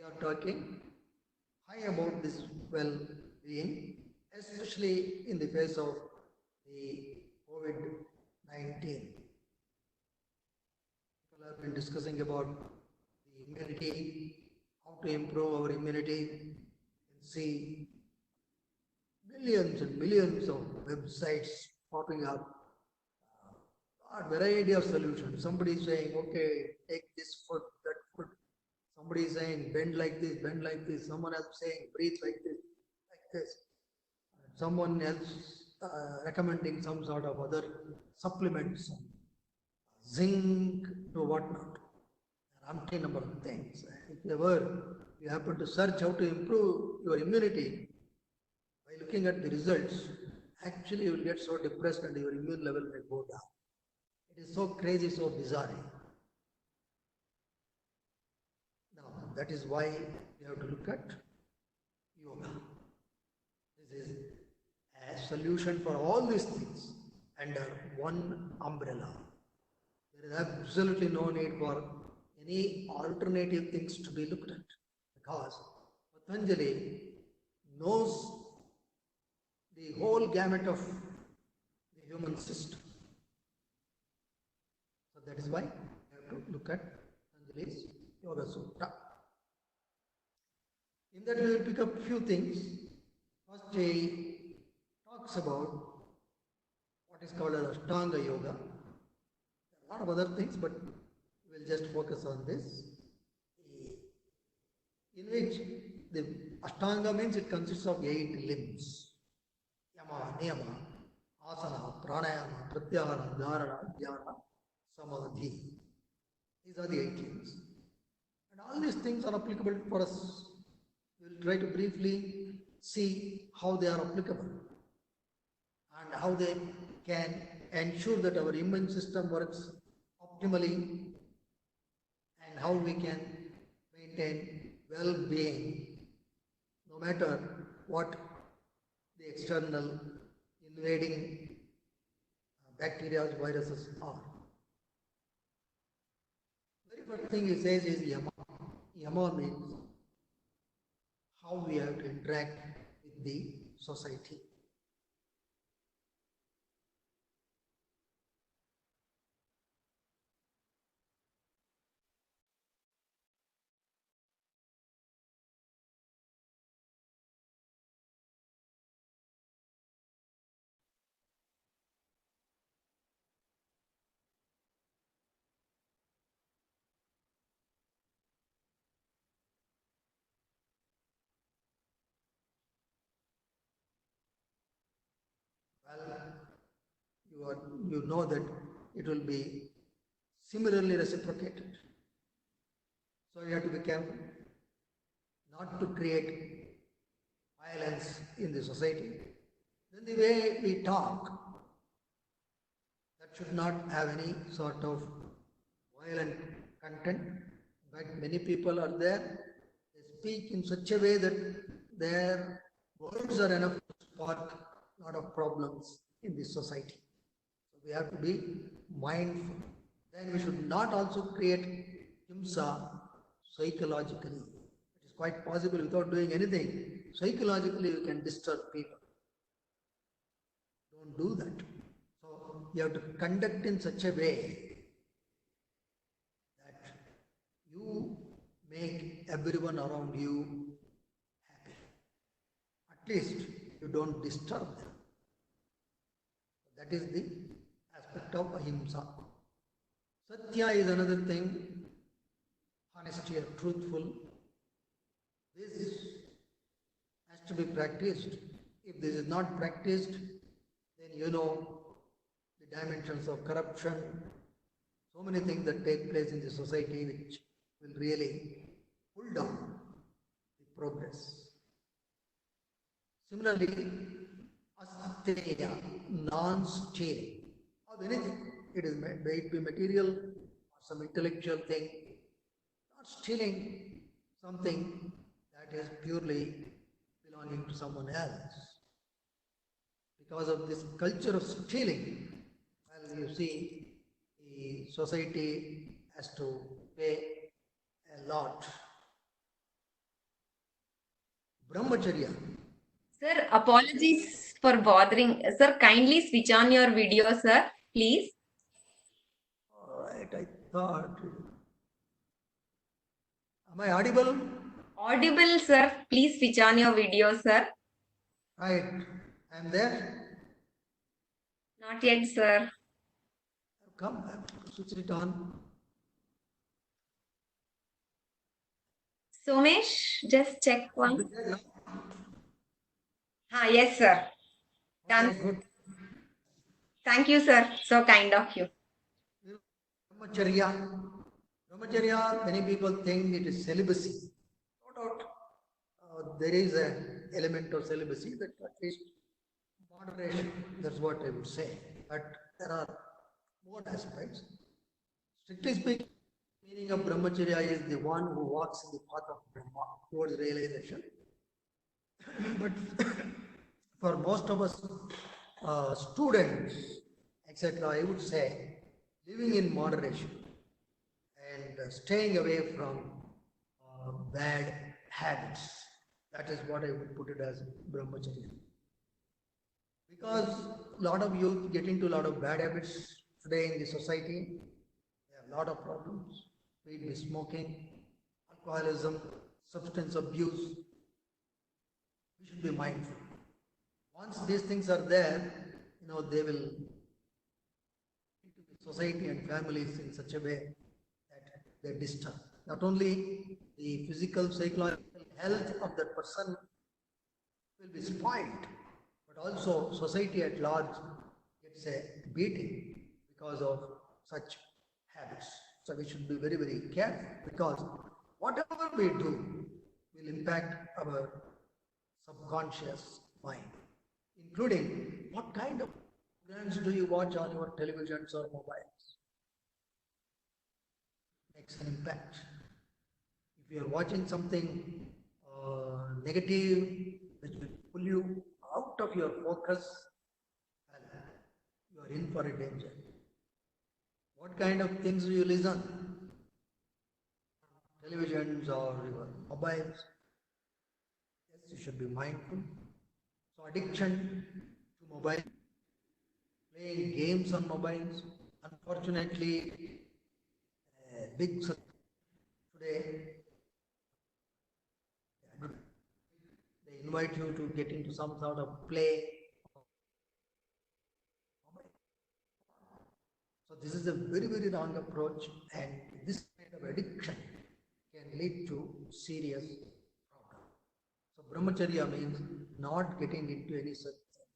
are talking high about this well-being, especially in the face of the COVID-19. People have been discussing about the immunity, how to improve our immunity, and see millions and millions of websites popping up. A variety of solutions. Somebody is saying, okay, take this food, that food. Somebody is saying, bend like this, bend like this. Someone else saying, breathe like this, like this. Someone else recommending some sort of other supplements, zinc to whatnot. There are umpteen number of things. If ever you happen to search how to improve your immunity, by looking at the results, actually you will get so depressed and your immune level may go down. It is so crazy, so bizarre. Now, that is why we have to look at yoga. This is a solution for all these things under one umbrella. There is absolutely no need for any alternative things to be looked at, because Patanjali knows the whole gamut of the human system. So that is why we have to look at Patanjali's Yoga Sutra. In that we will pick up few things. First he talks about what is called as Ashtanga Yoga. There are a lot of other things, but we will just focus on this. In which the Ashtanga means it consists of 8 limbs. Yama, Niyama, Asana, Pranayama, Pratyahara, Dharana, Dhyana, Samadhi. These are the 8 limbs. And all these things are applicable for us. We will try to briefly see how they are applicable and how they can ensure that our immune system works optimally and how we can maintain well-being no matter what the external invading bacteria, viruses are. Very first thing he says is Yama. Yama means how we have to interact with the society. Well, you know that it will be similarly reciprocated. So you have to be careful not to create violence in the society. Then the way we talk, that should not have any sort of violent content. In fact, many people are there, they speak in such a way that their words are enough to spark a lot of problems in this society. So we have to be mindful. Then we should not also create himsa psychologically. It is quite possible without doing anything. Psychologically you can disturb people. Don't do that. So you have to conduct in such a way that you make everyone around you happy. At least you don't disturb them. That is the aspect of ahimsa. Satya is another thing, honesty or truthful. This has to be practiced. If this is not practiced, then you know the dimensions of corruption, so many things that take place in the society which will really pull down the progress. Similarly, asteya, non-stealing of anything. May it be material or some intellectual thing, not stealing something that is purely belonging to someone else. Because of this culture of stealing, well, you see, the society has to pay a lot brahmacharya. Sir, apologies for bothering. Sir, kindly switch on your video, sir, please. All right, I thought. Am I audible? Audible, sir. Please switch on your video, sir. Right. I'm there. Not yet, sir. Come, switch it on. Somesh, just check one. Is there now? Yes, sir. Done. Okay, good. Thank you, sir. So kind of you. Brahmacharya. Brahmacharya, many people think it is celibacy. No doubt. There is an element of celibacy, but at least moderation. That's what I would say. But there are more aspects. Strictly speaking, meaning of brahmacharya is the one who walks in the path of Brahma towards realization. But for most of us students, etc., I would say living in moderation and staying away from bad habits. That is what I would put it as brahmacharya. Because a lot of youth get into a lot of bad habits today in the society. There are a lot of problems. Be it smoking, alcoholism, substance abuse. We should be mindful. Once these things are there, they will into the society and families in such a way that they disturb not only the physical, psychological health of that person will be spoiled, but also society at large gets a beating because of such habits. So we should be very, very careful, because whatever we do will impact our subconscious mind, including what kind of programs do you watch on your televisions or mobiles. Makes an impact. If you are watching something negative which will pull you out of your focus, well, you are in for a danger. What kind of things do you listen? Televisions or your mobiles? Yes, you should be mindful. So addiction to mobile, playing games on mobiles, unfortunately, big today. They invite you to get into some sort of play. So this is a very, very wrong approach, and this kind of addiction can lead to serious problems. So brahmacharya means not getting into any such thing.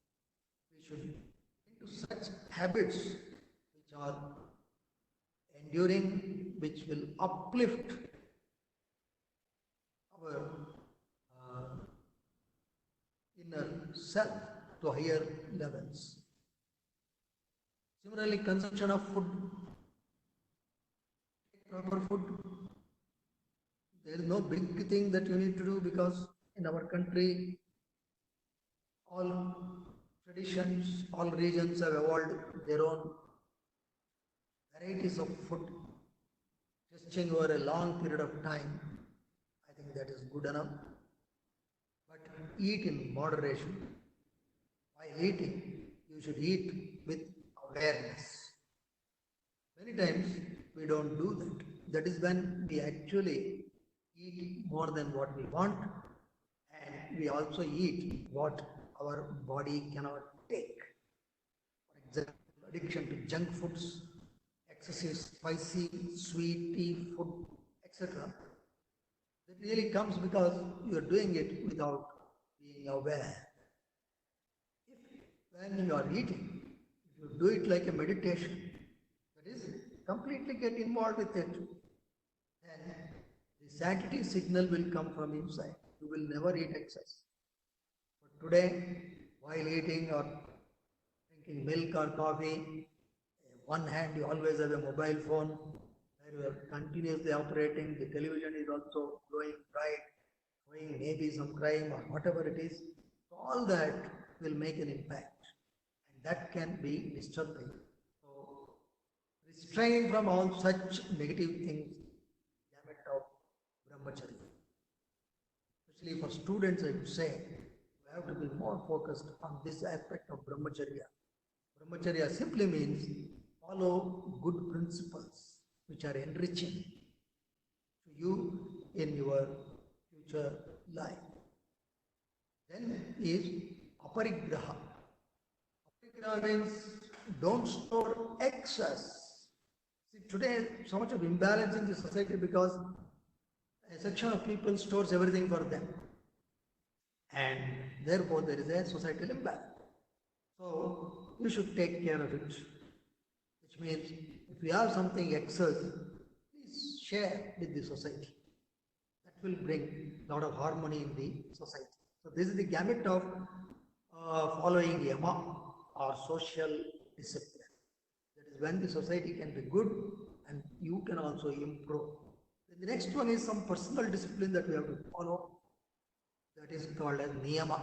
We should get into such habits which are enduring, which will uplift our inner self to higher levels. Similarly, consumption of food, proper food. There is no big thing that you need to do, because in our country, all traditions, all regions have evolved their own varieties of food, testing over a long period of time. I think that is good enough. But eat in moderation. While eating, you should eat with awareness. Many times we don't do that. That is when we actually eat more than what we want, and we also eat what our body cannot take. For example, addiction to junk foods, excessive spicy, sweet food, etc. That really comes because you are doing it without being aware. When you are eating, if you do it like a meditation, that is, completely get involved with it, then the satiety signal will come from inside. You will never eat excess. But today, while eating or drinking milk or coffee, one hand you always have a mobile phone where you are continuously operating. The television is also glowing bright, showing maybe some crime or whatever it is. All that will make an impact, and that can be disturbing. So restrain from all such negative things, gamut of brahmacharya. especially for students, I would say, we have to be more focused on this aspect of brahmacharya. Brahmacharya simply means follow good principles which are enriching to you in your future life. Then is aparigraha. Aparigraha means don't store excess. See, today so much of imbalance in the society because a section of people stores everything for them, and therefore there is a societal imbalance. So you should take care of it, which means if you have something excess, please share with the society. That will bring a lot of harmony in the society. So this is the gamut of following yama or social discipline. That is when the society can be good and you can also improve. Then the next one is some personal discipline that we have to follow. That is called as niyama.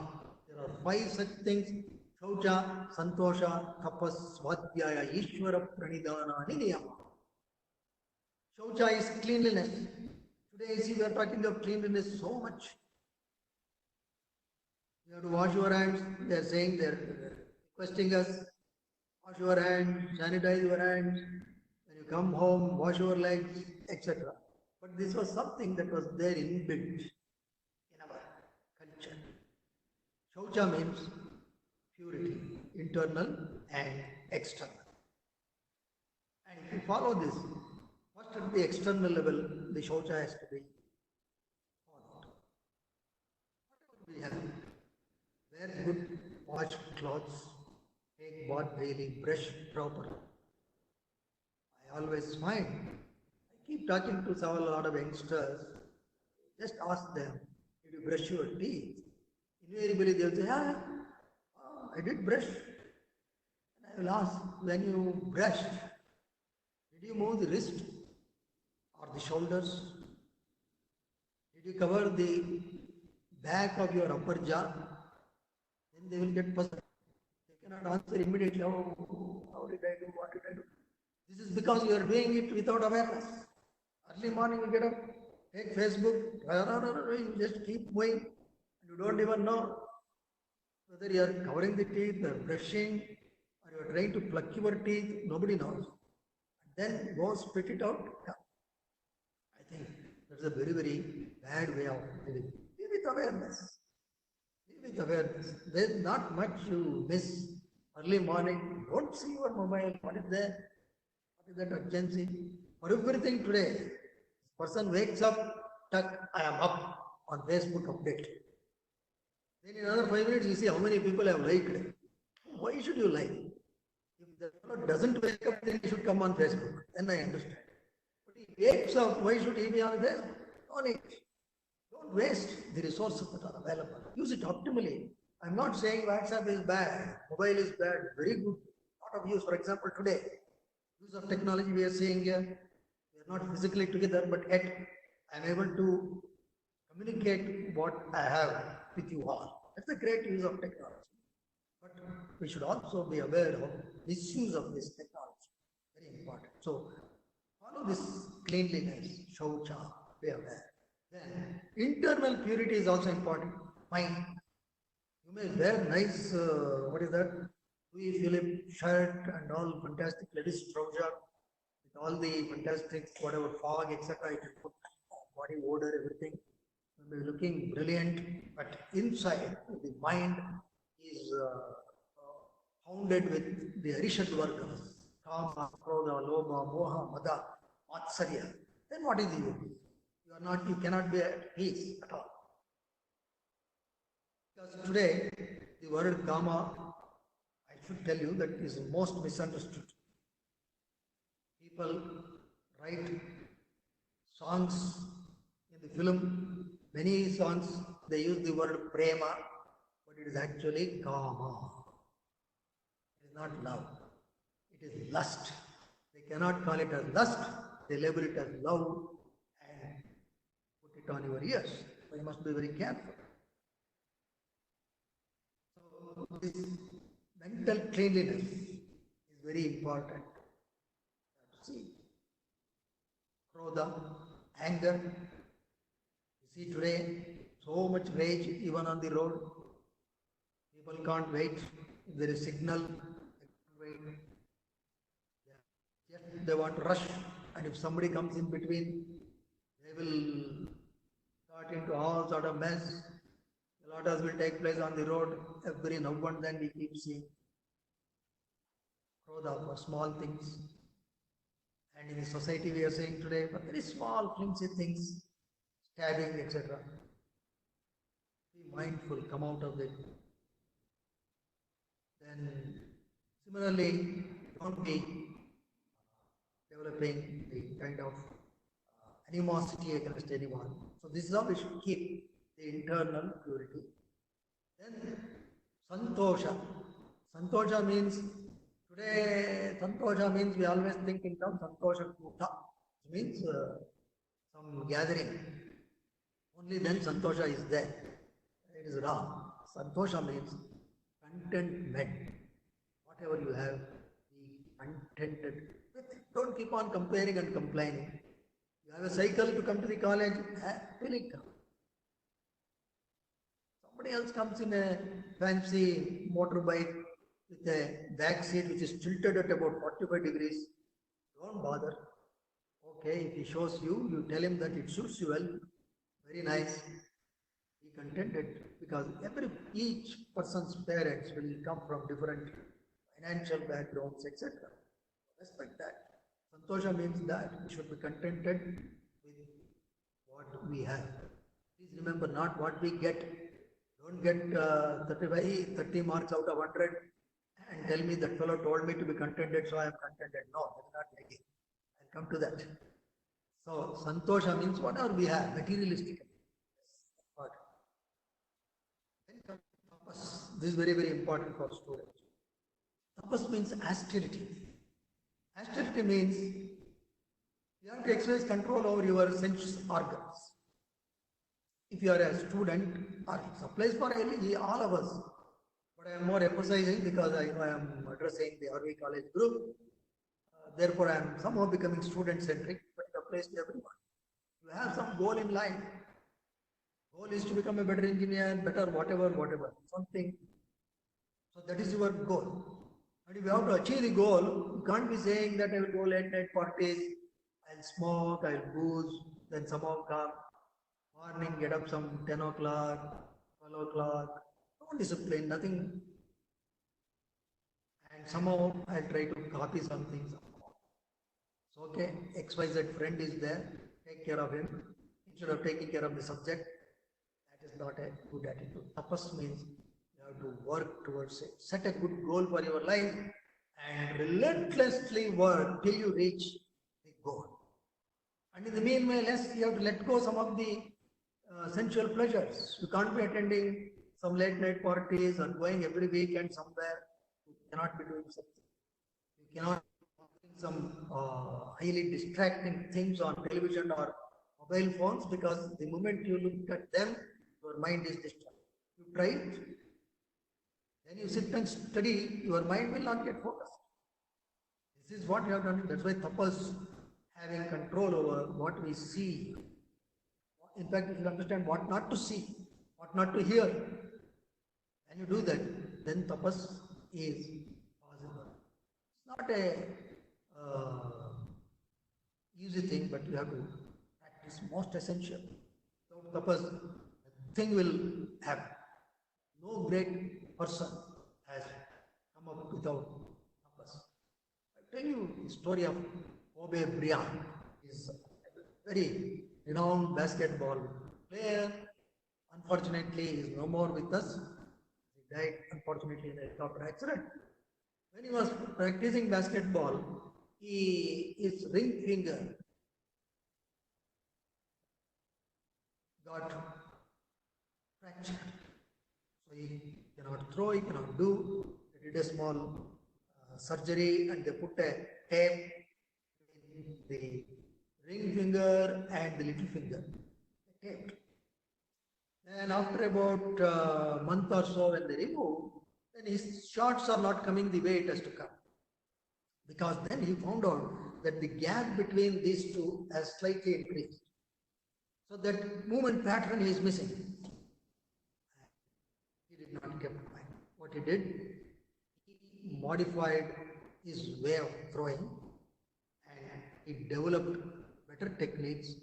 There are 5 such things: shaucha, santosha, tapas, svadhyaya, ishvara pranidhana, niyama. Shaucha is cleanliness. Today, you see, we are talking of cleanliness so much. You have to wash your hands. They are saying, they are requesting us, wash your hands, sanitize your hands. When you come home, wash your legs, etc. But this was something that was there inbuilt in our culture. Shaucha means purity, internal and external. And if you follow this, first at the external level, the shaucha has to be followed. Whatever we have, wear good washed clothes, take bath daily, brush properly. I always find, I keep talking to a lot of youngsters, just ask them, did you brush your teeth? Invariably they will say, yeah, I did brush. And I will ask, when you brushed, did you move the wrist or the shoulders? Did you cover the back of your upper jaw? Then they will get puzzled. They cannot answer immediately, oh, how did I do, what did I do? This is because you are doing it without awareness. Early morning you get up, take Facebook, you just keep moving, and you don't even know whether you are covering the teeth or brushing or you are trying to pluck your teeth, nobody knows. And then go spit it out. Yeah. I think that's a very, very bad way of living. Be with awareness. Be with awareness. There's not much you miss early morning. Don't see your mobile. What is there? What is that urgency? For everything today, person wakes up, tuck, I am up on Facebook update. Then in another 5 minutes, you see how many people have liked. Why should you like? If the fellow doesn't wake up, then he should come on Facebook. Then I understand. But he wakes up, why should he be on Facebook? No need. Don't waste the resources that are available. Use it optimally. I'm not saying WhatsApp is bad, mobile is bad, very good. Lot of use. For example, today, use of technology we are seeing here. We are not physically together, but yet I am able to communicate what I have with you all. That's a great use of technology. But we should also be aware of misuse of this technology. Very important. So follow this cleanliness, shaucha, be aware. Then internal purity is also important. Mind. You may wear nice, what is that? Louis Philippe shirt and all fantastic ladies trouser with all the fantastic whatever fog, etc. You can put body odor, everything. You may be looking brilliant, but inside the mind is hounded with the Arishad Vargas, Kama, Krodha, Lobha, Moha, Mada, Matsarya. Then what is the use? You cannot be at peace at all. Because today, the word Kama, I should tell you that is most misunderstood. People write songs in the film, many songs, they use the word prema, but it is actually Kama. It is not love. It is lust. They cannot call it as lust, they label it as love and put it on your ears. So you must be very careful. So this mental cleanliness is very important. See, krodha, anger. You See today, so much rage even on the road. People can't wait. If there is signal, they can't wait. Yet they want to rush, and if somebody comes in between, they will start into all sort of mess. A lot of will take place on the road. Every now and then we keep seeing krodha for small things. And in the society we are seeing today, for very small, flimsy things, stabbing, etc. Be mindful, come out of it. Then, similarly, don't be developing the kind of animosity against anyone. So, this is how we should keep the internal purity. Then, santosha. Santosha means, today, santosha means we always think in terms of santosha kuta. It means some gathering. Only then santosha is there. It is wrong. Santosha means contentment. Whatever you have, be contented with it. Don't keep on comparing and complaining. You have a cycle to come to the college, happily come. Somebody else comes in a fancy motorbike with a back seat which is tilted at about 45 degrees. Don't bother. Okay, if he shows you, you tell him that it suits you well. Very nice. Be contented, because each person's parents will come from different financial backgrounds, etc. Respect that. Santosha means that we should be contented with what we have. Please remember, not what we get. Don't get 30 marks out of 100 and tell me that fellow told me to be contented, so I am contented. No, that's not like it. I'll come to that. So, santosha means whatever we have, materialistically. But tapas, this is very, very important for students. Tapas means austerity. Austerity means you have to exercise control over your sense organs. If you are a student, or it applies for all of us, but I am more emphasizing because I know I am addressing the RV college group. Therefore, I am somehow becoming student-centric, but it applies to everyone. You have some goal in life. Goal is to become a better engineer, better whatever, something. So that is your goal. And if you have to achieve the goal, you can't be saying that I will go late night parties, I'll smoke, I'll booze, then somehow come, morning get up some 10 o'clock, 12 o'clock, no discipline, nothing. And somehow I'll try to copy something. So, okay, XYZ friend is there, take care of him. Instead of taking care of the subject, that is not a good attitude. Tapas means you have to work towards it. Set a good goal for your life and relentlessly work till you reach the goal. And in the meanwhile, yes, you have to let go some of the sensual pleasures. You can't be attending some late night parties or going every weekend somewhere. You cannot be doing something. You cannot some highly distracting things on television or mobile phones, because the moment you look at them, your mind is distracted. You try it, then you sit and study, your mind will not get focused. This is what you have done. That's why tapas, having control over what we see. In fact, if you understand what not to see, what not to hear, and you do that, then tapas is possible. It's not a easy thing, but you have to practice, most essential. So tapas, thing will happen. No great person has come up without tapas. I tell you the story of Kobe Bryant. He is a very renowned basketball player. Unfortunately, he is no more with us. He died, unfortunately, in a helicopter accident. When he was practicing basketball, his ring finger got fractured. So he cannot throw, he cannot do. They did a small surgery and they put a tape in the ring finger and the little finger. They taped. And after about a month or so, when they remove, then his shots are not coming the way it has to come. Because then he found out that the gap between these two has slightly increased. So that movement pattern is missing. He did not keep mind. What he did, he modified his way of throwing and he developed better techniques,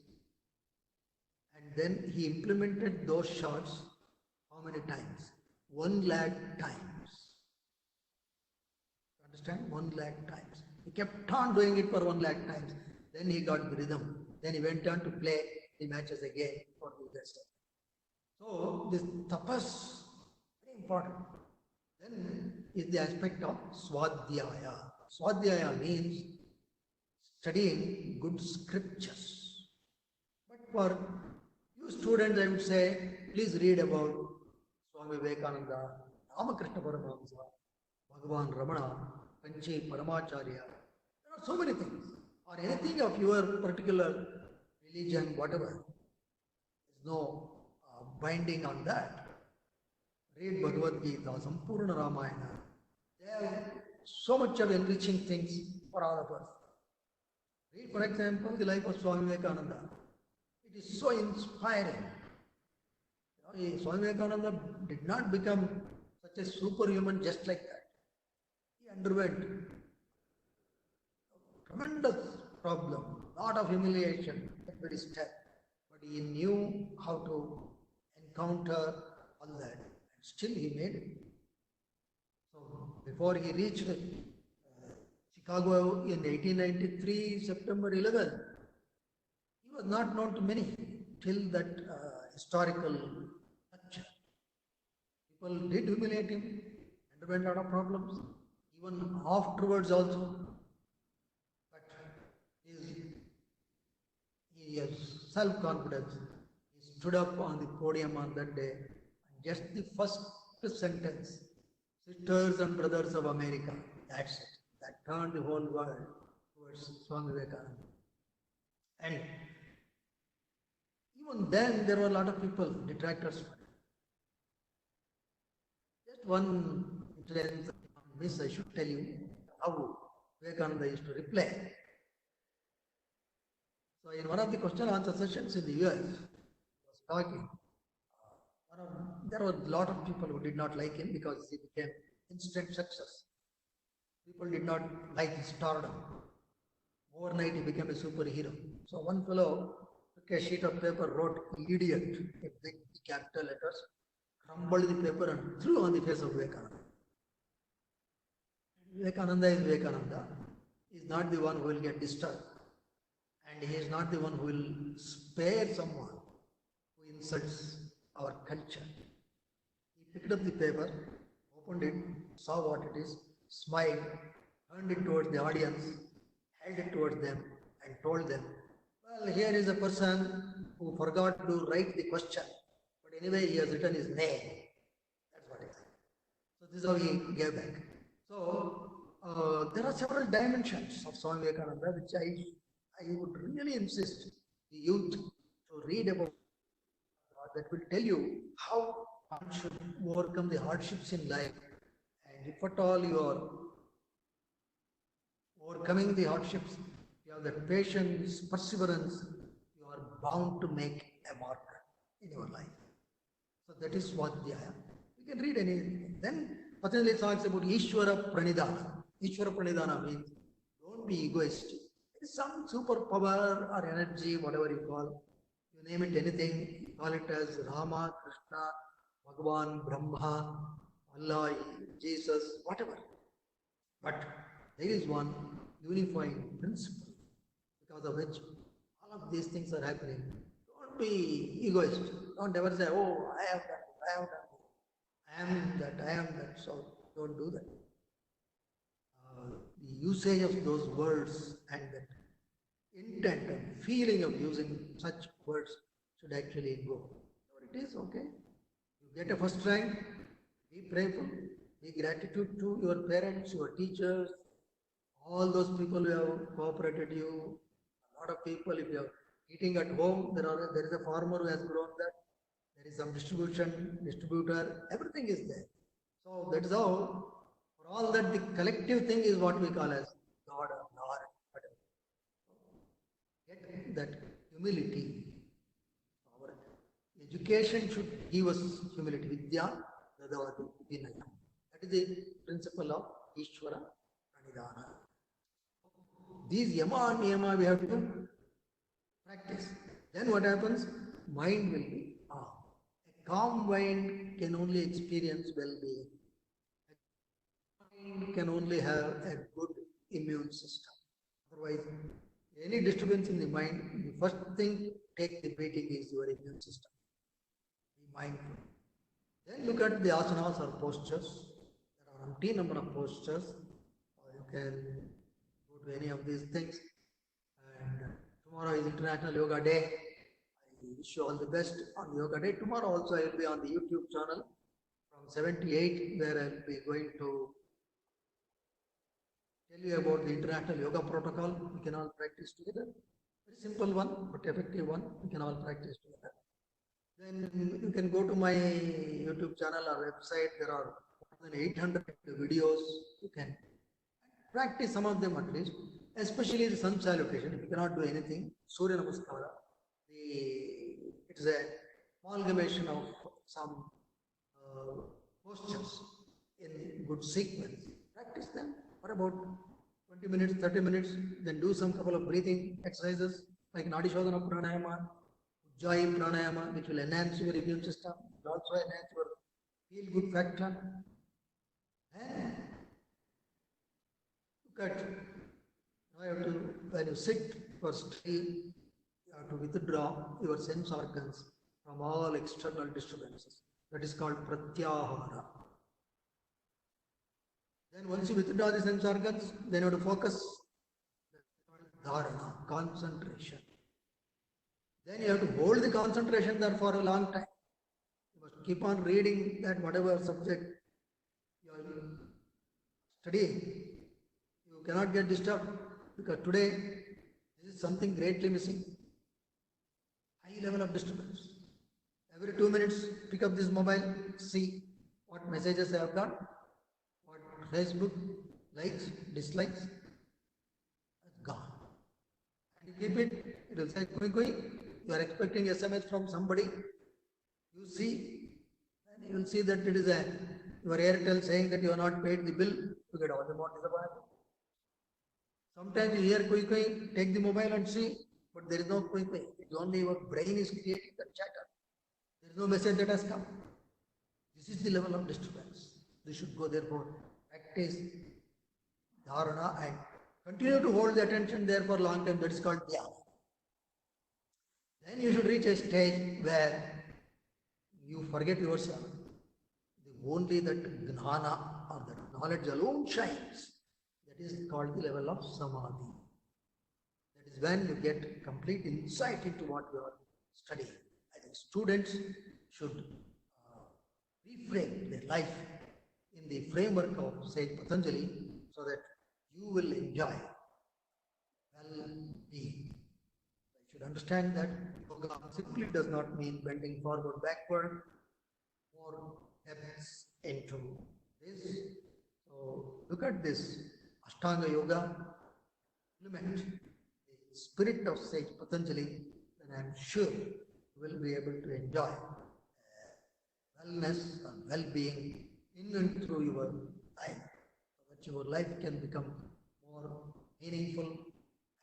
and then he implemented those shots how many times? 1 lakh times. Understand? 1 lakh times. He kept on doing it for 1 lakh times. Then he got the rhythm. Then he went on to play the matches again for the best. So this tapas, very important. Then is the aspect of swadhyaya. Swadhyaya means studying good scriptures. But for you students, I would say, please read about Swami Vivekananda, Ramakrishna Paramahamsa, Bhagavan Ramana, Kanchi Paramacharya. There are so many things. Or anything of your particular religion, whatever. There's no binding on that. Read Bhagavad Gita, Sampurna Ramayana. They have so much of enriching things for all of us. Read, for example, the life of Swami Vivekananda. It is so inspiring. Swami Vivekananda did not become such a superhuman just like that. He underwent tremendous problem, lot of humiliation at every step, but he knew how to encounter all that, and still he made it. So before he reached Chicago in 1893, September 11, he was not known to many till that historical lecture. People did humiliate him, underwent a lot of problems, even afterwards also. He has self-confidence. He stood up on the podium on that day, and just the first sentence, sisters and brothers of America, that's it. That turned the whole world towards Swami Vivekananda. And even then, there were a lot of people, detractors. Just one incident on this, I should tell you how Vivekananda used to reply. So in one of the question answer sessions in the US, he was talking. There were a lot of people who did not like him because he became instant success. People did not like his stardom. Overnight he became a superhero. So one fellow took a sheet of paper, wrote idiot in big capital letters, crumbled the paper and threw on the face of Vivekananda. Vivekananda is Vivekananda. He is not the one who will get disturbed. And he is not the one who will spare someone who insults our culture. He picked up the paper, opened it, saw what it is, smiled, turned it towards the audience, held it towards them, and told them, well, here is a person who forgot to write the question, but anyway, he has written his name. That's what he said. So this is how he gave back. So there are several dimensions of Swami Vivekananda which I would really insist the youth to read about that will tell you how one should overcome the hardships in life. And if at all you are overcoming the hardships, you have that patience, perseverance, you are bound to make a mark in your life. So that is Swadhyaya. You can read anything. Then Patanjali talks about Ishvara Pranidhana. Ishvara Pranidhana means don't be egoistic. There is some superpower or energy, whatever you call. You name it anything, call it as Rama, Krishna, Bhagavan, Brahma, Allah, Jesus, whatever. But there is one unifying principle because of which all of these things are happening. Don't be egoist. Don't ever say, oh, I have done it, I have done it. I am that, I am that. So don't do that. The usage of those words and that intent and feeling of using such words should actually go. Whatever it is, okay. You get a first rank, be prayerful, be gratitude to your parents, your teachers, all those people who have cooperated you. A lot of people, if you are eating at home, there is a farmer who has grown that. There is some distributor, everything is there. So that is how, for all that, the collective thing is what we call as God or Lord, whatever. Get that humility. Education should give us humility. Vidya dadavati vinaya. That is the principle of Ishvara Pranidhana. These yama and niyama we have to practice. Then what happens? Mind will be calm. A calm mind can only experience well-being. A mind can only have a good immune system. Otherwise, any disturbance in the mind, the first thing take the beating is your immune system. Be mindful. Then look at the asanas or postures. There are umpteen number of postures. You can go to any of these things. And tomorrow is International Yoga Day. I wish you all the best on Yoga Day. Tomorrow also I will be on the YouTube channel from 78 where I will be going to tell you about the International Yoga Protocol. We can all practice together. Very simple one, but effective one. We can all practice together. Then you can go to my YouTube channel or website. There are more than 800 videos. You can practice some of them at least, especially the sun salutation. If you cannot do anything, Surya Namaskara. It's a amalgamation of some postures in good sequence. Practice them for about 20 minutes, 30 minutes, then do some couple of breathing exercises like Nadi Shodhana Pranayama, Ujjayi Pranayama, which will enhance your immune system, will also enhance your feel good factor. And look at, now you have to, when you sit for study, you have to withdraw your sense organs from all external disturbances. That is called Pratyahara. Then once you withdraw the sense organs, then you have to focus, dharana, concentration. Then you have to hold the concentration there for a long time. You must keep on reading that whatever subject you are studying. You cannot get disturbed because today this is something greatly missing. High level of disturbance. Every 2 minutes, pick up this mobile, see what messages I have got. Facebook, likes, dislikes, gone. And you keep it, it will say, you are expecting SMS from somebody. You see, and you will see that it is your Airtel saying that you are not paid the bill, you get all the more disappointed. Sometimes you hear take the mobile and see, but there is no it's only your brain is creating that chatter. There is no message that has come. This is the level of disturbance. This should go therefore. Practice dharana and continue to hold the attention there for a long time. That is called dhyana. Then you should reach a stage where you forget yourself. Only that gnana or that knowledge alone shines. That is called the level of samadhi. That is when you get complete insight into what you are studying. I think students should reframe their life in the framework of Sage Patanjali so that you will enjoy well-being. You should understand that yoga simply does not mean bending forward, backward, or depths into this. So look at this Ashtanga Yoga, implement the spirit of Sage Patanjali, then I am sure you will be able to enjoy wellness and well-being in and through your life, so that your life can become more meaningful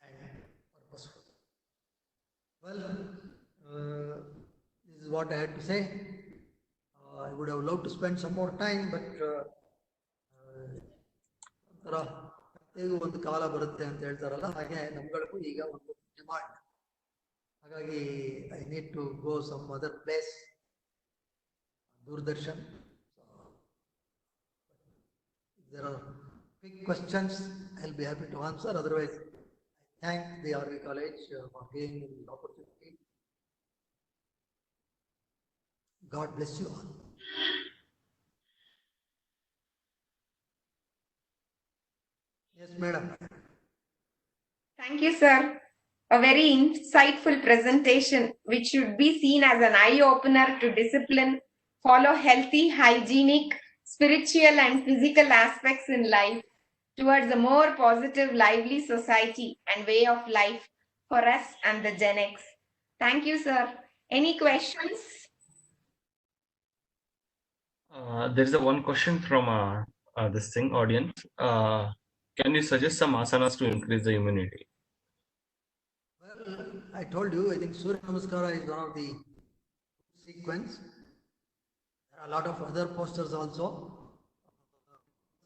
and purposeful. Well, this is what I had to say. I would have loved to spend some more time, but ಒಂದು ಕಾಲ ಬರುತ್ತೆ ಅಂತ ಹೇಳ್ತಾರಲ್ಲ, ಹಾಗೆ ನಮ್ಗಳಿಗೂ ಈಗ ಒಂದು demand. ಹಾಗಾಗಿ I need to go some other place, Doordarshan. If there are quick questions, I'll be happy to answer. Otherwise, I thank the RV College for giving me the opportunity. God bless you all. Yes, madam. Thank you, sir. A very insightful presentation, which should be seen as an eye-opener to discipline, follow healthy, hygienic, spiritual and physical aspects in life towards a more positive, lively society and way of life for us and the Gen X. Thank you, sir. Any questions? There is a one question from this thing audience. Can you suggest some asanas to increase the immunity? Well, I told you, I think Surya Namaskara is one of the sequence. There are a lot of other posters also.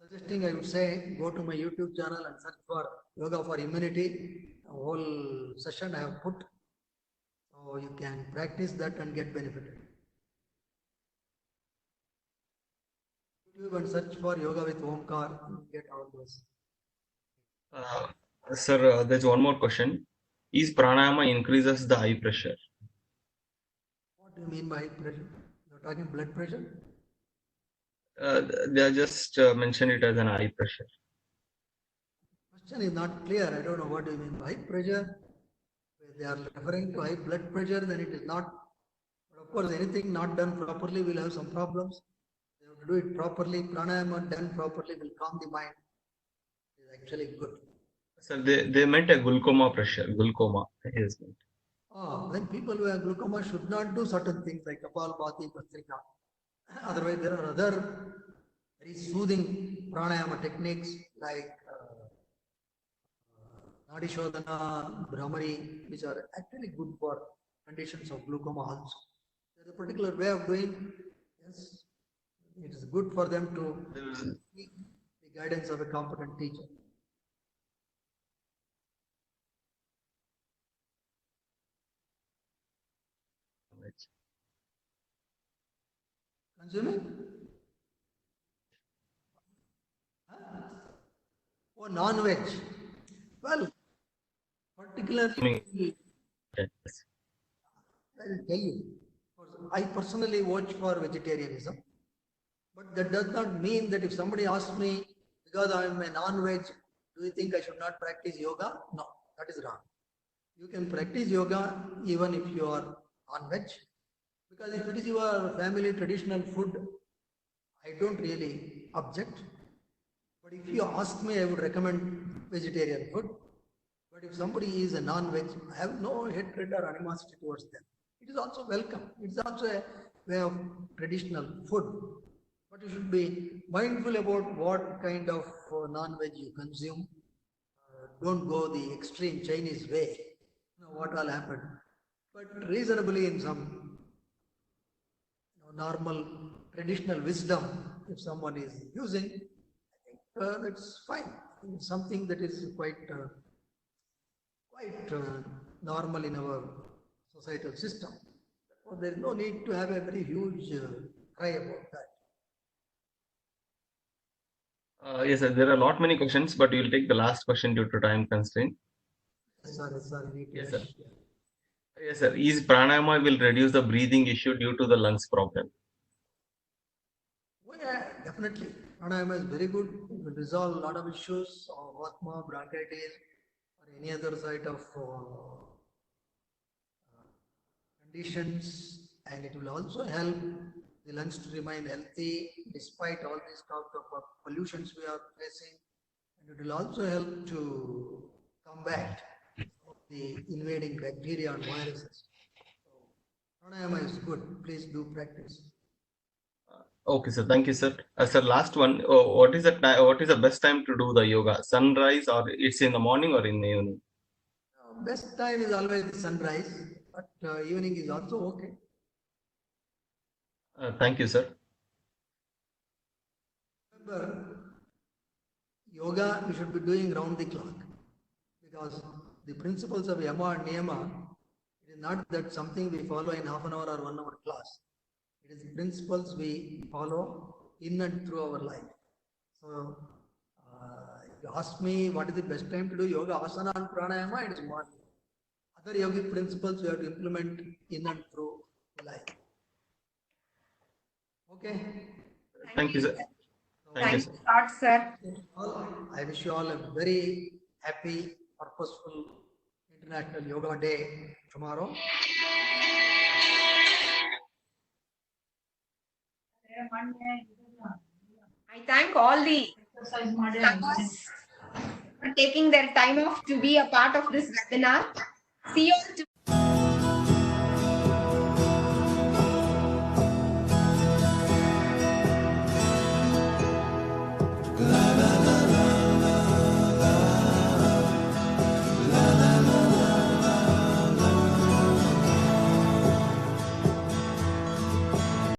Suggesting, I would say, go to my YouTube channel and search for Yoga for Immunity. A whole session I have put. So you can practice that and get benefited. YouTube and search for Yoga with Omkar and get all those. Sir, there's one more question. Is pranayama increases the eye pressure? What do you mean by pressure? You're talking blood pressure? They are just mention it as an eye pressure. Question is not clear. I don't know what do you mean by pressure. If they are referring to high blood pressure, then it is not. But of course, anything not done properly will have some problems. They have to do it properly. Pranayama done properly will calm the mind. It is actually good. Sir, they meant a glaucoma pressure. Glaucoma is meant. When people who have glaucoma should not do certain things like Kapalbhati, Bhastrika. Otherwise, there are other very soothing pranayama techniques like Nadi Shodhana, Brahmari, which are actually good for conditions of glaucoma also. There is a particular way of doing. Yes, it is good for them to seek the guidance of a competent teacher. Consuming? Oh, non-veg. Well, particularly, Yes. I will tell you. I personally watch for vegetarianism, but that does not mean that if somebody asks me, because I am a non-veg, do you think I should not practice yoga? No, that is wrong. You can practice yoga even if you are non-veg, because if it is your family traditional food, I don't really object. But if you ask me, I would recommend vegetarian food. But if somebody is a non-veg, I have no hatred or animosity towards them. It is also welcome. It is also a way of traditional food. But you should be mindful about what kind of non-veg you consume. Don't go the extreme Chinese way. You know what will happen. But reasonably in some normal traditional wisdom, if someone is using, I think that's fine. It's something that is quite normal in our societal system. So there is no need to have a very huge cry about that. Yes, sir. There are not many questions, but we will take the last question due to time constraint. Sorry. Yes, sir. Yes, sir. Is pranayama will reduce the breathing issue due to the lungs problem? Well, yeah, definitely. Pranayama is very good. It will resolve a lot of issues of asthma, bronchitis, or any other sort of conditions, and it will also help the lungs to remain healthy despite all these talk of pollutions we are facing, and it will also help to combat the invading bacteria and viruses. So, pranayama is good. Please do practice. Okay, sir. Thank you, sir. Sir, last one. What is the best time to do the yoga? Sunrise, or it's in the morning or in the evening? Best time is always the sunrise, but evening is also okay. Thank you, sir. Remember, yoga we should be doing round the clock, because the principles of yama and niyama, it is not that something we follow in half an hour or 1 hour class. It is the principles we follow in and through our life. So, if you ask me what is the best time to do yoga, asana and pranayama, it is morning. Other yogic principles we have to implement in and through life. Okay? Thank you, sir. Thank you, sir. I wish you all a very happy, purposeful International Yoga Day tomorrow. I thank all the sangha's for taking their time off to be a part of this webinar. See you all tomorrow.